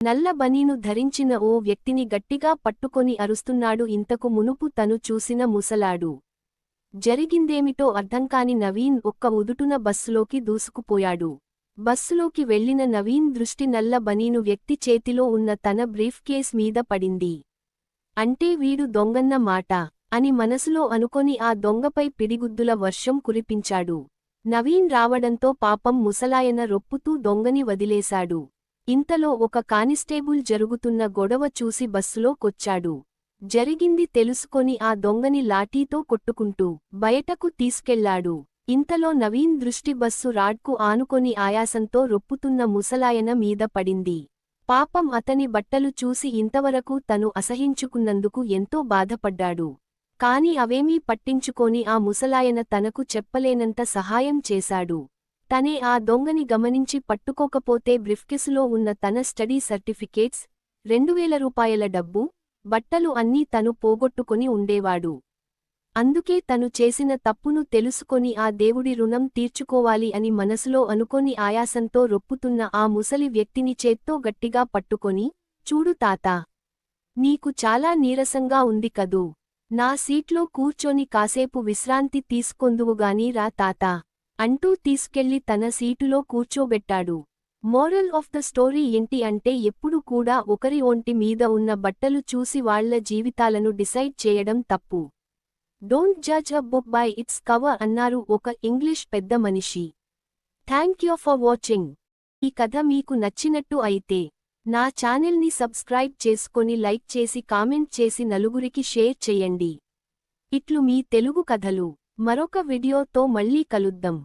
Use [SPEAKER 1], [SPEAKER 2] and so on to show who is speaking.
[SPEAKER 1] నల్ల బనీను ధరించిన ఓ వ్యక్తిని గట్టిగా పట్టుకొని అరుస్తున్నాడు. ఇంతకు మునుపు తను చూసిన ముసలాడు. జరిగిందేమిటో అర్థంకాని నవీన్ ఒక్క ఉదుటున బస్సులోకి దూసుకుపోయాడు. బస్సులోకి వెళ్లిన నవీన్ దృష్టి నల్ల బనీను వ్యక్తి చేతిలో ఉన్న తన బ్రీఫ్ కేస్ మీద పడింది. అంటే వీడు దొంగన్న మాట అని మనసులో అనుకొని ఆ దొంగపై పిడిగుద్దుల వర్షం కురిపించాడు. నవీన్ రావడంతో పాపం ముసలాయన రొప్పుతూ దొంగని వదిలేశాడు. ఇంతలో ఒక కానిస్టేబుల్ జరుగుతున్న గొడవ చూసి బస్సులో కొచ్చాడు. జరిగింది తెలుసుకొని ఆ దొంగని లాఠీతో కొట్టుకుంటూ బయటకు తీసుకెళ్లాడు. ఇంతలో నవీన్ దృష్టి బస్సు రాడ్కు ఆనుకొని ఆయాసంతో రొప్పుతున్న ముసలాయన మీద పడింది. పాపం అతని బట్టలు చూసి ఇంతవరకు తను అసహించుకున్నందుకు ఎంతో బాధపడ్డాడు. కాని అవేమీ పట్టించుకోని ఆ ముసలాయన తనకు చెప్పలేనంత సహాయం చేశాడు. తనే ఆ దొంగని గమనించి పట్టుకోకపోతే బ్రీఫ్కేసులో ఉన్న తన స్టడీ సర్టిఫికేట్స్, 2000 రూపాయల డబ్బు, బట్టలు అన్నీ తను పోగొట్టుకొని ఉండేవాడు. అందుకే తను చేసిన తప్పును తెలుసుకొని ఆ దేవుడి రుణం తీర్చుకోవాలి అని మనసులో అనుకొని ఆయాసంతో రొప్పుతున్న ఆ ముసలి వ్యక్తిని చేత్తో గట్టిగా పట్టుకొని, చూడు తాతా! నీకు చాలా నీరసంగా ఉంది కదూ! నా సీట్లో కూర్చొని కాసేపు విశ్రాంతి తీసుకొందువుగాని రా తాతా! అంటూ తీసుకెళ్లి తన సీటులో కూర్చోబెట్టాడు. మోరల్ ఆఫ్ ద స్టోరీ ఏంటి అంటే ఎప్పుడు కూడా ఒకరి ఒంటి మీద ఉన్న బట్టలు చూసి వాళ్ల జీవితాలను డిసైడ్ చేయడం తప్పు. Don't judge a book by its cover అన్నారు ఒక ఇంగ్లీష్ పెద్ద మనిషి. Thank you for watching. ఈ కథ మీకు నచ్చినట్టు అయితే నా ఛానల్ని సబ్స్క్రైబ్ చేసుకొని లైక్ చేసి కామెంట్ చేసి నలుగురికి షేర్ చెయ్యండి. ఇట్లు మీ తెలుగు కథలు. మరొక వీడియోతో మళ్ళీ కలుద్దాం.